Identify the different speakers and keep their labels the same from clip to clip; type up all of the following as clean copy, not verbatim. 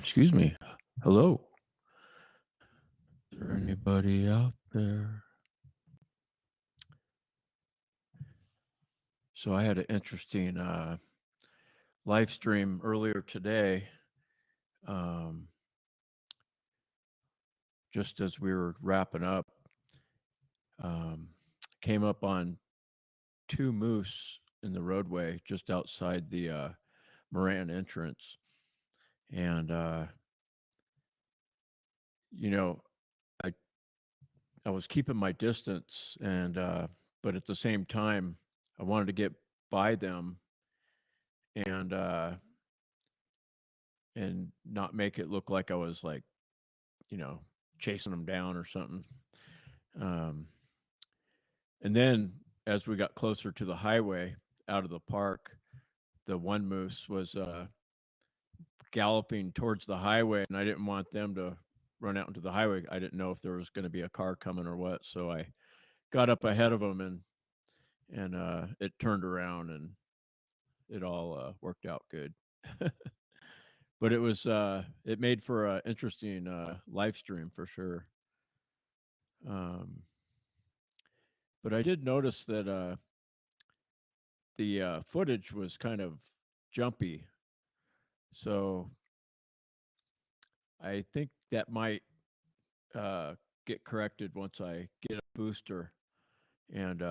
Speaker 1: Excuse me. Hello. Is there anybody out there? So I had an interesting live stream earlier today. Um, just as we were wrapping up, um, came up on two moose in the roadway just outside the Moran entrance, and you know, I I was keeping my distance, and but at the same time, I wanted to get by them and not make it look like I was like, you know, chasing them down or something. Um, and then as we got closer to the highway out of the park, the one moose was galloping towards the highway, and I didn't want them to run out into the highway. I didn't know if there was going to be a car coming or what, so I got up ahead of them and it turned around and it all worked out good. But it made for an interesting live stream for sure. Um, but I did notice that the footage was kind of jumpy, so I think that might uh, get corrected once I get a booster and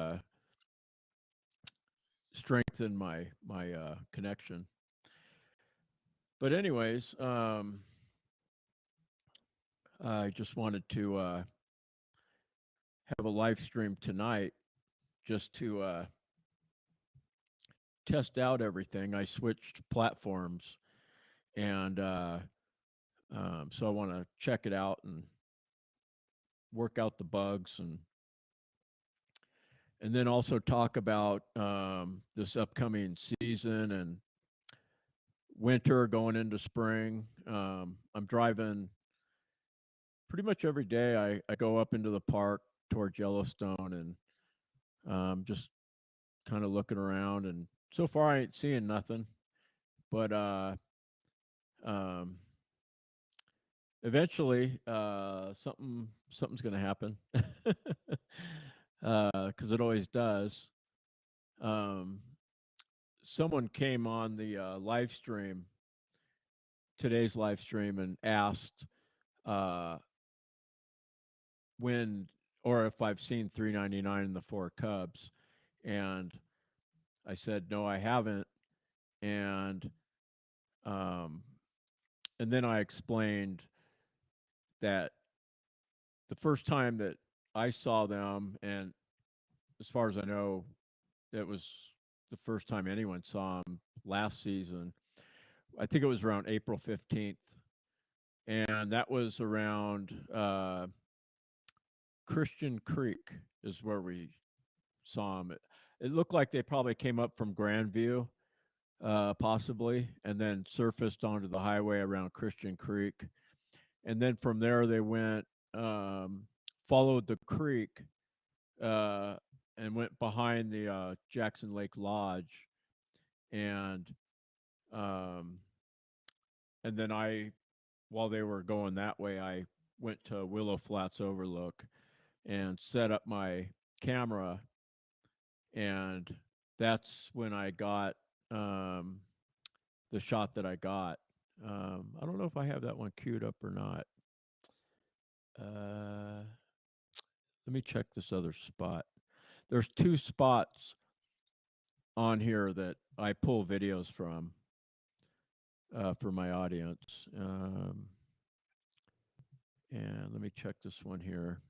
Speaker 1: strengthen my connection. But anyways, I just wanted to have a live stream tonight just to test out everything. I switched platforms, and so I want to check it out and work out the bugs and then also talk about this upcoming season and winter going into spring. I'm driving pretty much every day. I go up into the park towards Yellowstone and just kind of looking around. And so far, I ain't seeing nothing. But um, eventually, something's going to happen because it always does. Um, Someone came on the live stream, today's live stream, and asked uh, when or if I've seen 399 in the four Cubs, and I said no, I haven't, and um, and then I explained that the first time that I saw them, and as far as I know, it was the first time anyone saw them last season. I think it was around April 15th, and that was around Christian Creek is where we saw them. It looked like they probably came up from Grandview, possibly, and then surfaced onto the highway around Christian Creek. And then from there, they went, um, followed the creek, uh, and went behind the Jackson Lake Lodge. And um, and then while they were going that way, I went to Willow Flats Overlook and set up my camera, and that's when I got um, the shot that I got. I don't know if I have that one queued up or not. Uh, Let me check this other spot. There's two spots on here that I pull videos from for my audience. And let me check this one here.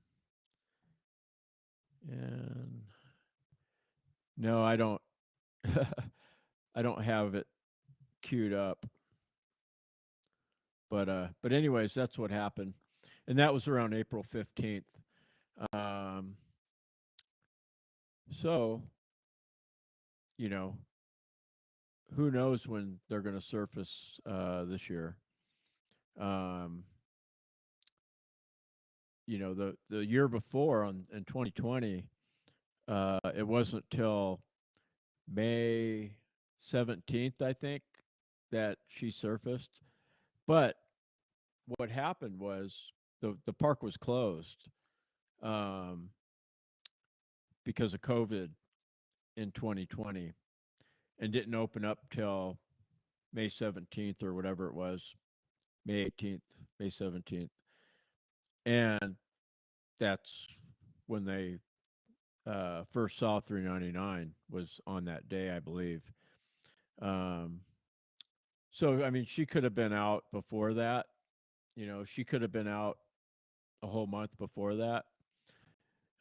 Speaker 1: And no, I don't. I don't have it queued up. But anyways, that's what happened, and that was around April 15th. Um, so you know, who knows when they're going to surface this year? Um, the year before in 2020, it wasn't till May 17th, I think, that she surfaced. But what happened was the park was closed um, because of COVID in 2020 and didn't open up till May 17th or whatever it was, May 18th, May 17th. And that's when they first saw 399 was on that day, I believe. Um, so, I mean, she could have been out before that. You know, she could have been out a whole month before that.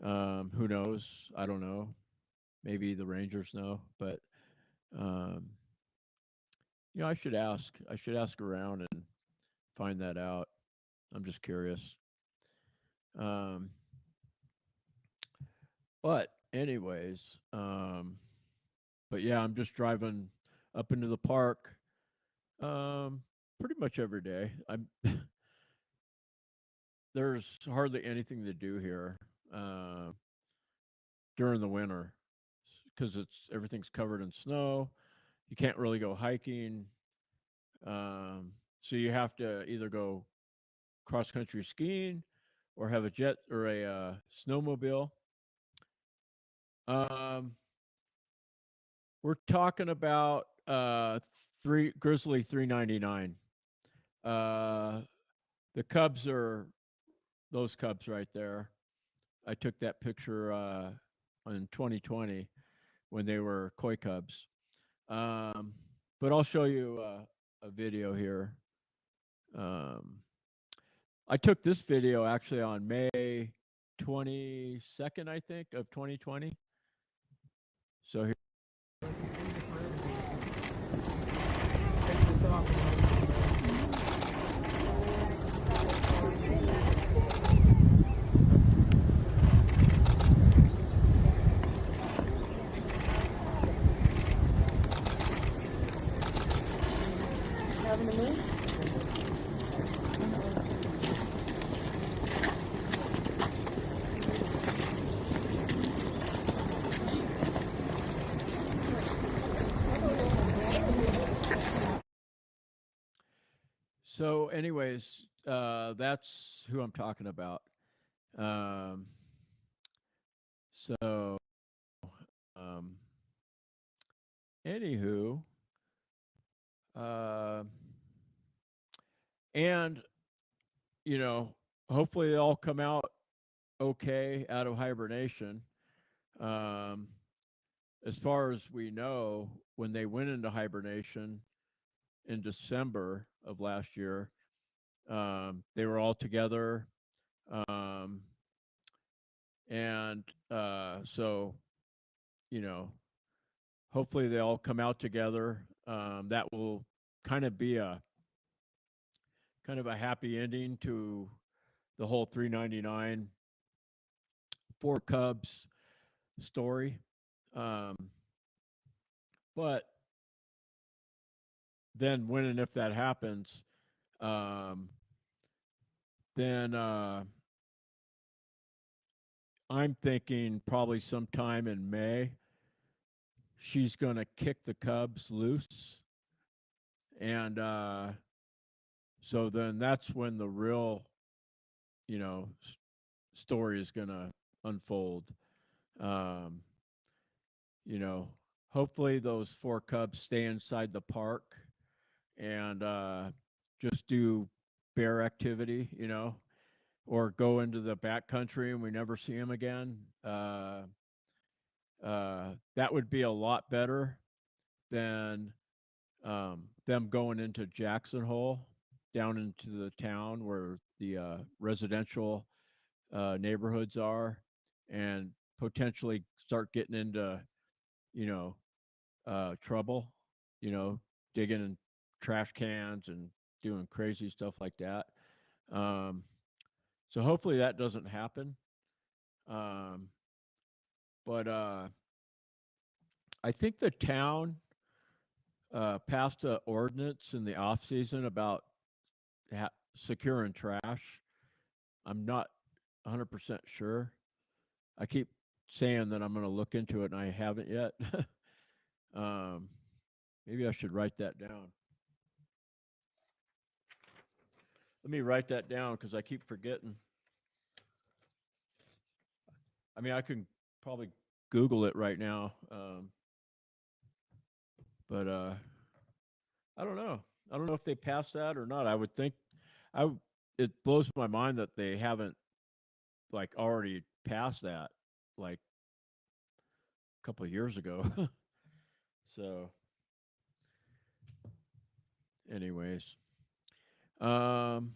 Speaker 1: Who knows? I don't know. Maybe the Rangers know, but um, you know, I should ask. I should ask around and find that out. I'm just curious. Um, but anyways, but yeah, I'm just driving up into the park um, pretty much every day. I'm there's hardly anything to do here uh, during the winter because it's everything's covered in snow. You can't really go hiking, so you have to either go cross country skiing or have a jet or a snowmobile. Um, we're talking about three Grizzly 399. Uh, the Cubs are those Cubs right there. I took that picture in 2020 when they were koi Cubs. Um, but I'll show you a video here. Um, I took this video actually on May 22nd, I think, of 2020. So here. So, anyways, that's who I'm talking about. Um, so, um, anywho, uh, and you know, hopefully they all come out okay out of hibernation. Um, as far as we know, when they went into hibernation in December of last year, they were all together. Um, and so, you know, hopefully they all come out together. That will kind of be a kind of a happy ending to the whole 399 four Cubs story. Um, but then when and if that happens, um, then I'm thinking probably sometime in May, she's going to kick the Cubs loose. And so then that's when the real, you know, story is going to unfold. Um, you know, hopefully those four Cubs stay inside the park and just do bear activity, you know, or go into the back country and we never see them again. That would be a lot better than them going into Jackson Hole down into the town where the residential neighborhoods are and potentially start getting into, you know, trouble, you know, digging in trash cans and doing crazy stuff like that. Um, so hopefully that doesn't happen. Um, but I think the town passed an ordinance in the off season about securing trash. I'm not 100% sure. I keep saying that I'm going to look into it, and I haven't yet. um, Maybe I should write that down. Let me write that down because I keep forgetting. I mean, I can probably Google it right now, but I don't know. I don't know if they passed that or not. I would think I. It blows my mind that they haven't like already passed that like a couple of years ago. So, anyways, um,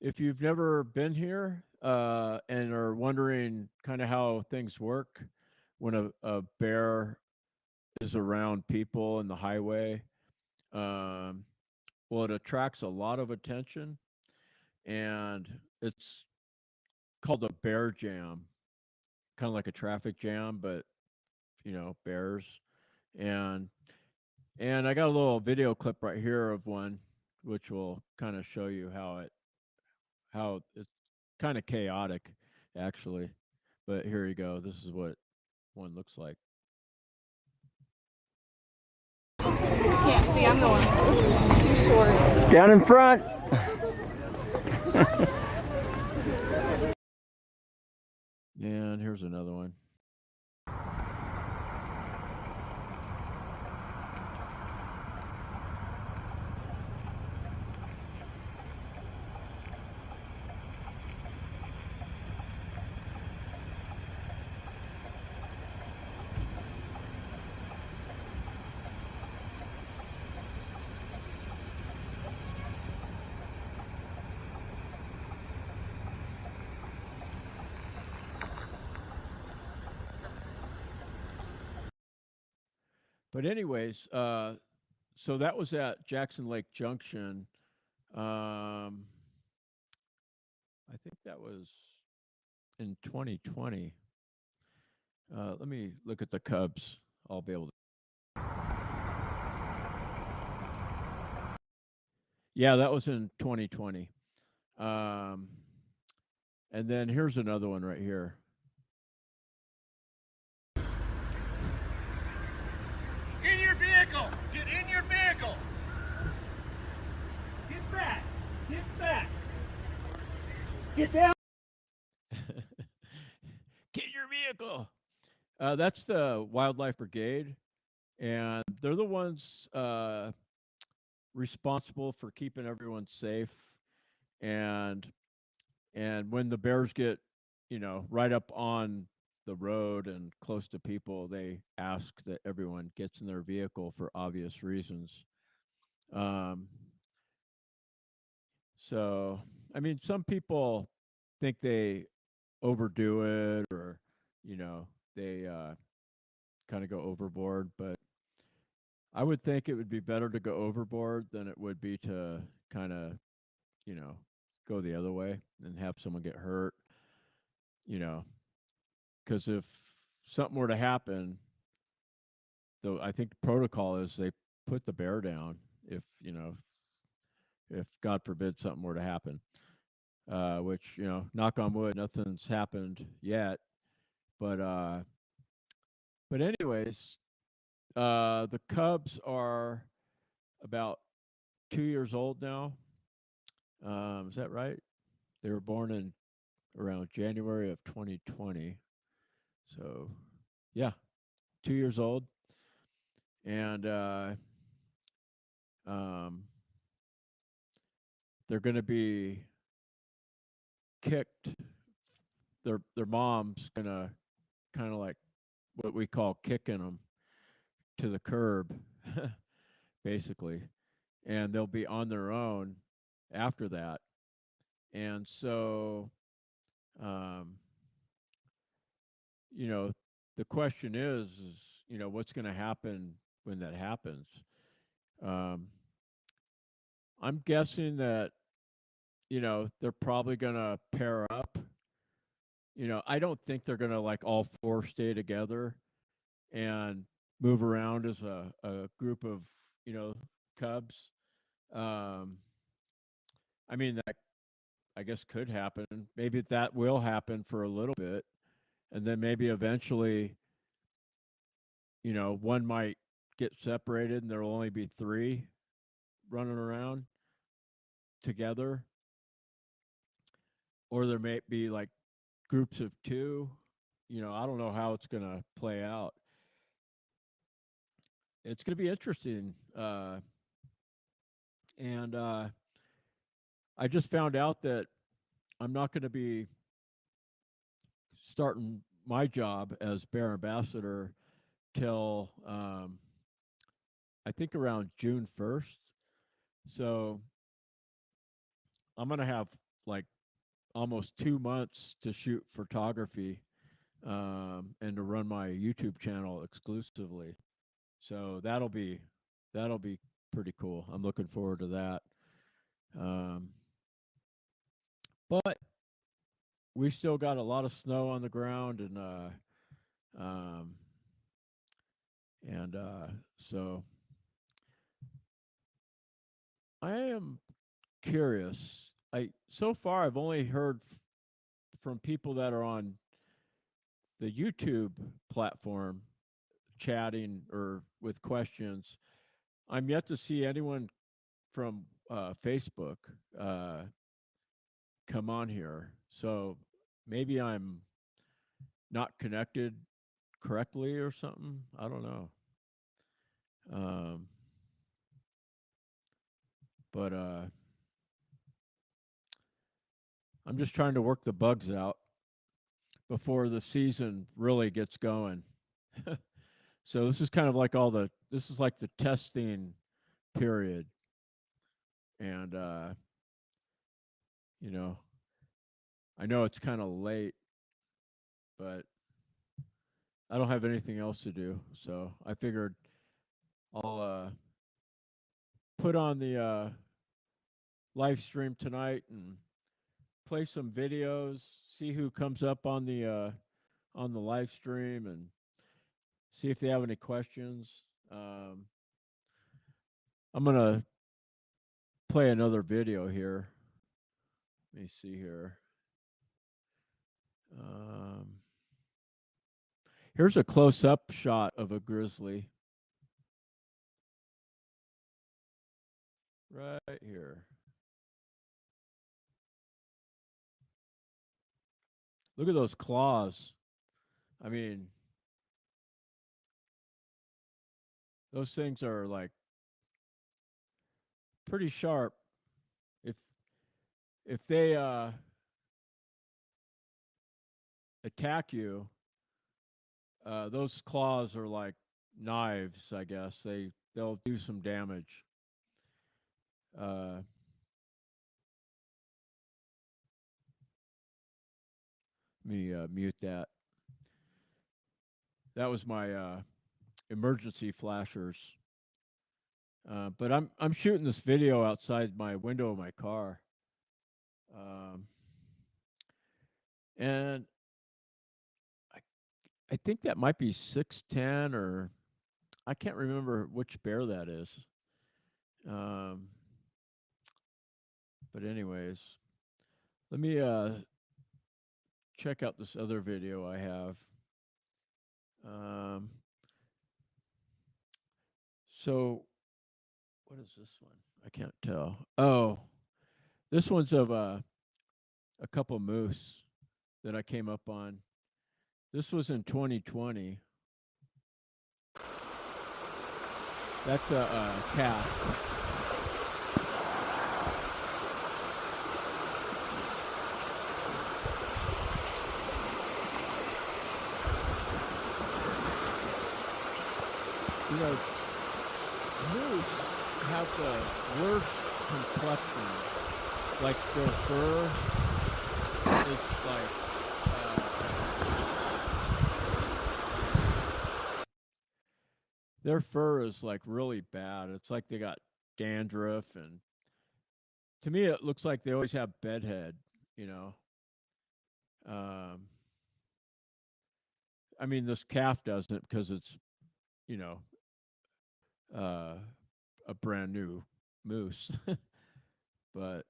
Speaker 1: if you've never been here and are wondering kind of how things work when a bear is around people in the highway, um, well, it attracts a lot of attention, and it's called a bear jam, kind of like a traffic jam, but bears. And I got a little video clip right here of one, which will kind of show you how it's kind of chaotic, actually. But here you go. This is what one looks like.
Speaker 2: Can't see, I'm the one too short.
Speaker 3: Down in front.
Speaker 1: And here's another one. But anyways, so that was at Jackson Lake Junction. I think that was in 2020. Let me look at the Cubs. I'll be able to. Yeah, that was in 2020. Um, and then here's another one right here.
Speaker 4: In your vehicle! Get in your vehicle! Get back! Get back! Get down!
Speaker 1: Get in your vehicle. That's the Wildlife Brigade, and they're the ones responsible for keeping everyone safe. And when the bears get, right up on the road and close to people, they ask that everyone gets in their vehicle for obvious reasons. Um, so, I mean, some people think they overdo it, or they kind of go overboard. But I would think it would be better to go overboard than it would be to kind of, you know, go the other way and have someone get hurt. You know, because if something were to happen, though, I think the protocol is they put the bear down if if God forbid something were to happen. Which knock on wood, nothing's happened yet. But anyways, the Cubs are about 2 years old now. Is that right? They were born in around January of 2020. So, yeah, 2 years old, and um, they're going to be kicked. Their mom's going to kind of like what we call kicking them to the curb, basically, and they'll be on their own after that. And so, um, you know, the question is, what's going to happen when that happens? Um, I'm guessing that, they're probably going to pair up. I don't think they're going to like all four stay together and move around as a group of, you know, cubs. Um, I mean, that I guess could happen. Maybe that will happen for a little bit. And then maybe eventually, one might get separated and there will only be three running around. together, or there may be like groups of two. I don't know how it's going to play out. It's going to be interesting. And I just found out that I'm not going to be starting my job as bear ambassador till I think around June 1st. So I'm going to have like almost 2 months to shoot photography and to run my YouTube channel exclusively. So that'll be pretty cool. I'm looking forward to that. Um, but we still got a lot of snow on the ground, um, and so I am curious. I so far I've only heard from people that are on the YouTube platform chatting or with questions. I'm yet to see anyone from Facebook uh, come on here. So maybe I'm not connected correctly or something. I don't know. Um, but I'm just trying to work the bugs out before the season really gets going. So this is kind of like this is like the testing period. And, you know, I know it's kind of late, but I don't have anything else to do. So I figured I'll put on the live stream tonight and play some videos, see who comes up on the live stream, and see if they have any questions. Um, I'm gonna play another video here. Let me see here. Um, Here's a close-up shot of a grizzly. Right here. Look at those claws. I mean, those things are like pretty sharp. If if they attack you, those claws are like knives, I guess. They'll do some damage. Uh, Let me mute that. That was my emergency flashers. But I'm shooting this video outside my window of my car, um, and I I think that might be 610, or I can't remember which bear that is. Um, but anyways, let me check out this other video I have. Um, so what is this one? I can't tell. Oh, this one's of a couple moose that I came up on. This was in 2020. That's a calf. Moose have the worst complexion. Like their fur is like their fur is like really bad. It's like they got dandruff, and to me it looks like they always have bedhead. You know, um, I mean this calf doesn't because it's you know uh, a brand new moose, but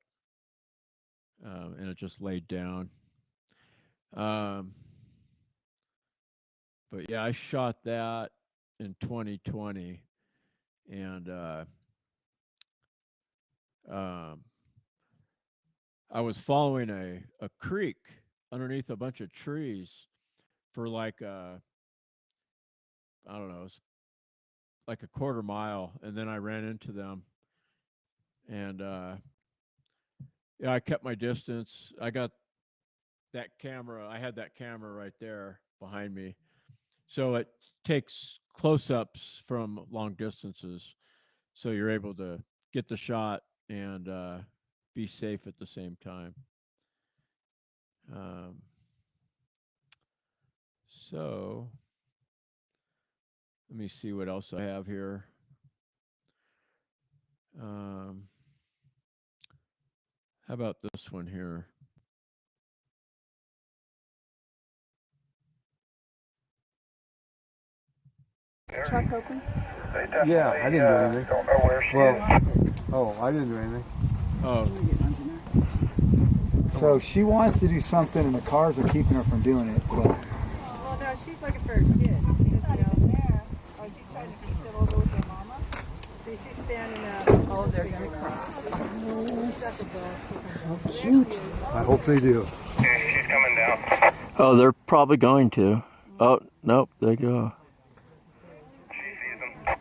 Speaker 1: and it just laid down. Um, but yeah, I shot that in 2020, and um, I was following a creek underneath a bunch of trees for like I don't know, it's like a quarter mile, and then I ran into them, and yeah, I kept my distance. I got that camera. I had that camera right there behind me, so it takes close-ups from long distances, so you're able to get the shot and be safe at the same time. Um, so let me see what else I have here. Um, how about this one here?
Speaker 2: Truck open?
Speaker 3: Yeah, I didn't do anything. Don't know where she is. Oh, I didn't do anything.
Speaker 1: Oh,
Speaker 3: So she wants to do something, and the cars are keeping her from doing it. So
Speaker 2: Well, no, she's looking for her kid. She doesn't know. There. Oh, she's trying to keep it over with her mama. See, she's standing up. Oh, they're going to cross.
Speaker 3: cute. I hope they do.
Speaker 4: She's coming down.
Speaker 1: oh, they're probably going to. Oh, nope, they go.
Speaker 4: She sees them.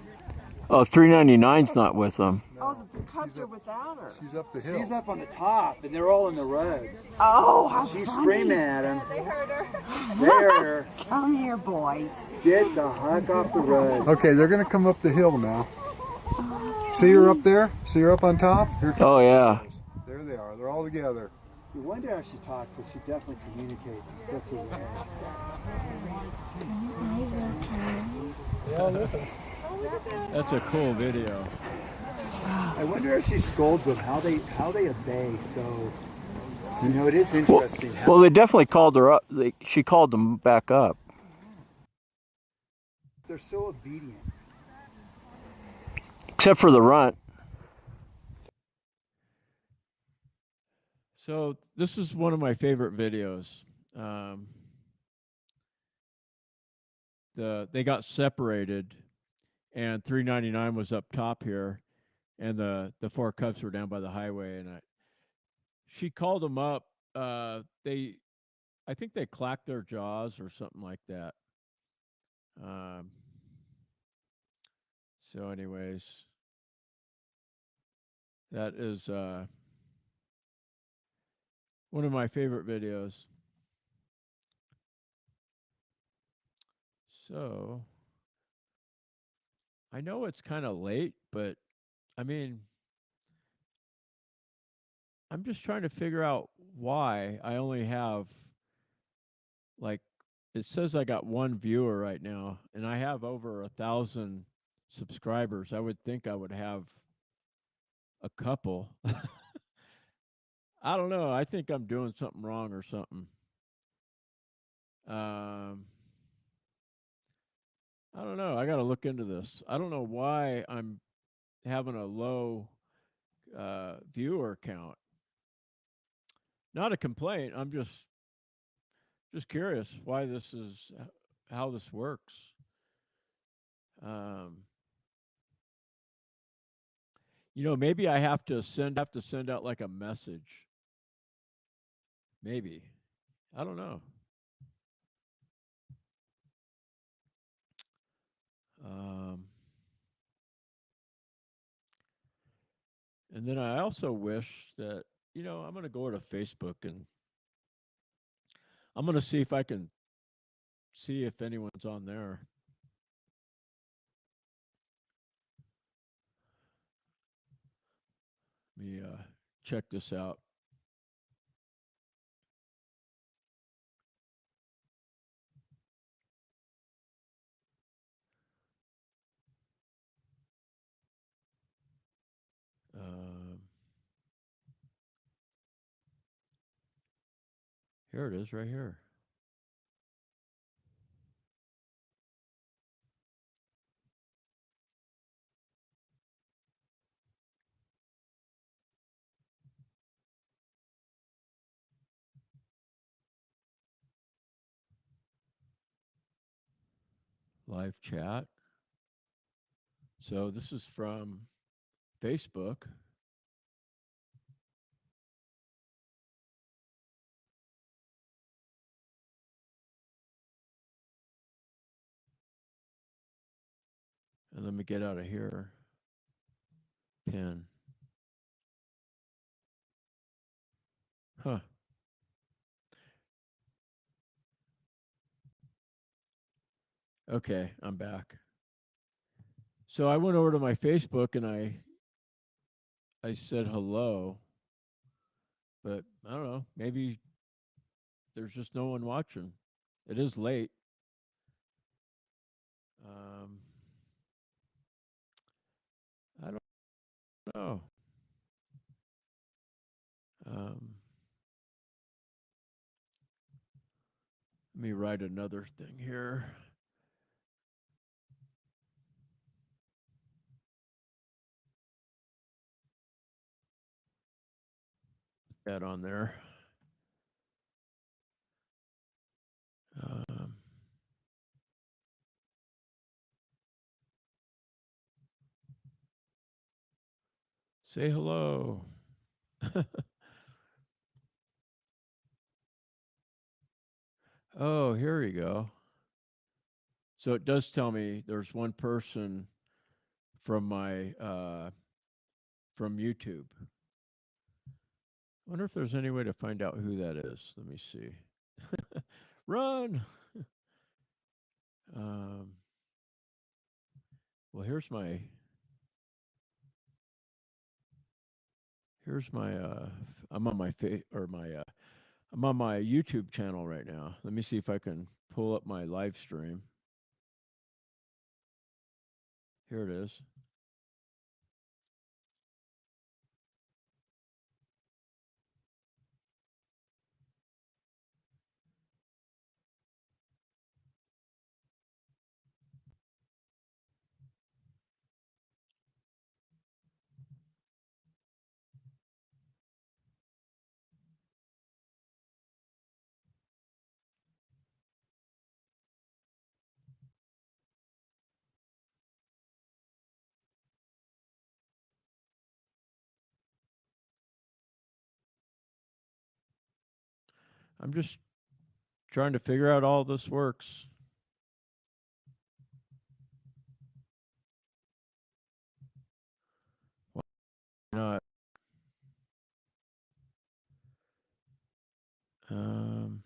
Speaker 1: Oh, 399's not with them.
Speaker 5: Oh, the Cubs are without her.
Speaker 3: She's up the hill.
Speaker 6: She's up on the top, and they're all in the road.
Speaker 5: Oh, how
Speaker 6: She's
Speaker 5: funny.
Speaker 6: screaming at him.
Speaker 2: They heard her.
Speaker 6: They heard her.
Speaker 5: Come here, boys.
Speaker 6: Get the heck off the road.
Speaker 3: Okay, they're gonna come up the hill now. See her up there? See her up on top? Here comes
Speaker 1: Oh, yeah.
Speaker 3: There they are. They're all together.
Speaker 6: You wonder how she talks, but she definitely communicates. That's what
Speaker 1: That's a cool video.
Speaker 6: I wonder if she scolds them, how they obey. So, you know, it is interesting.
Speaker 1: Well, they definitely called her up. She called them back up.
Speaker 6: They're so obedient.
Speaker 1: Except for the runt. So this is one of my favorite videos. They got separated, and 399 was up top here, and the four cubs were down by the highway, and she called them up. I think they clacked their jaws or something like that. So, anyways, that is one of my favorite videos. So, I know it's kind of late, but I mean, I'm just trying to figure out why I only have like it says I got one viewer right now, and I have over 1,000 subscribers. I would think I would have a couple. I don't know. I think I'm doing something wrong or something. I don't know. I got to look into this. I don't know why I'm having a low viewer count. Not a complaint. I'm just curious why this is how this works. You know, maybe I have to send out like a message. Maybe. I don't know. And then I also wish that, you know, I'm going to go to Facebook and I'm going to see if I can see if anyone's on there. Let me check this out. Here it is right here. Live chat. So this is from Facebook. And let me get out of here. Pin. Huh. Okay, I'm back. So I went over to my Facebook and I said hello, but I don't know. Maybe there's just no one watching. It is late. Um, I don't know. Um, Let me write another thing here. That on there. Um, Say hello. Oh, here we go. So it does tell me there's one person from my from YouTube. I wonder if there's any way to find out who that is. Let me see. Run. Um, well, here's my I'm on my I'm on my YouTube channel right now. Let me see if I can pull up my live stream. Here it is. I'm just trying to figure out all this works. Why not? Um,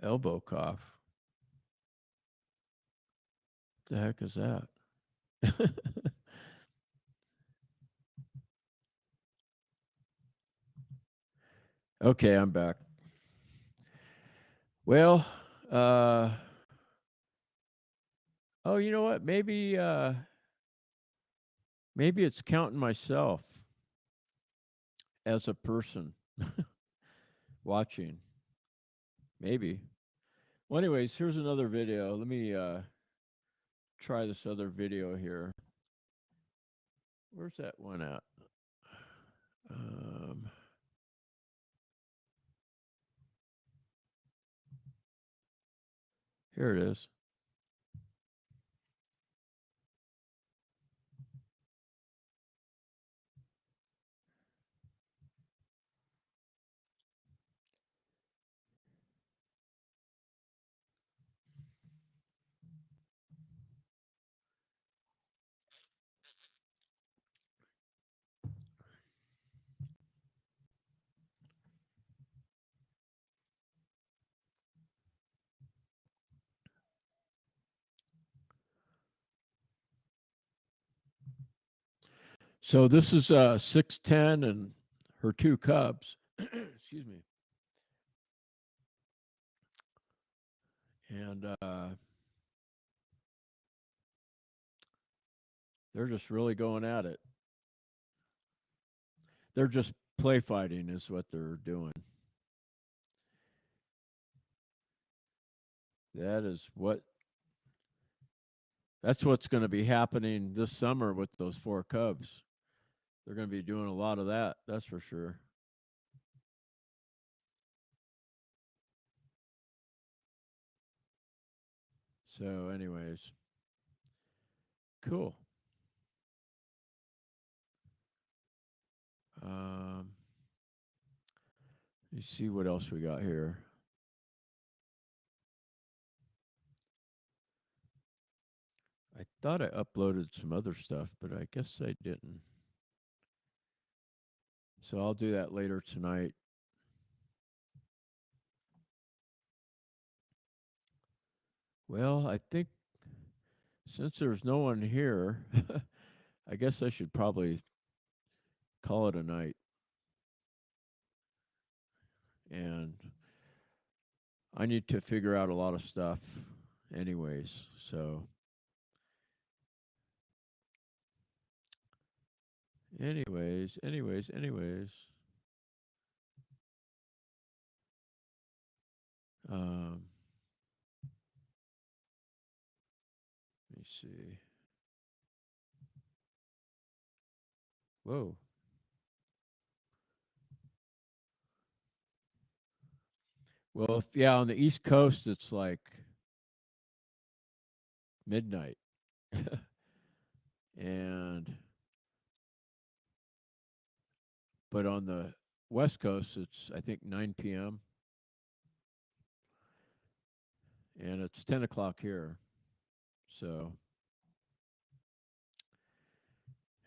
Speaker 1: Elbow cough. The heck is that? Okay, I'm back. Well, uh, oh, you know what? Maybe it's counting myself as a person watching. Maybe. Well, anyways, here's another video. Let me try this other video here. Where's that one at? Um, Here it is. So this is 6'10" and her two cubs. Excuse me. And they're just really going at it. They're just play fighting, is what they're doing. That is what. That's what's going to be happening this summer with those four cubs. They're going to be doing a lot of that. That's for sure. So, anyways, cool. Let's see what else we got here. I thought I uploaded some other stuff, but I guess I didn't. So I'll do that later tonight. Well, I think since there's no one here, I guess I should probably call it a night. And I need to figure out a lot of stuff, anyways. So, anyways. Um, let me see. Whoa. Well, if, yeah, on the East Coast, it's like midnight. and, but on the West Coast, it's, I think, 9 p.m. And it's 10 o'clock here. So,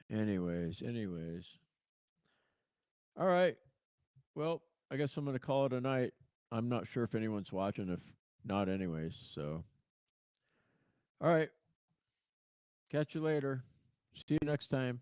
Speaker 1: anyways. All right. Well, I guess I'm going to call it a night. I'm not sure if anyone's watching. If not, anyways. So, all right. Catch you later. See you next time.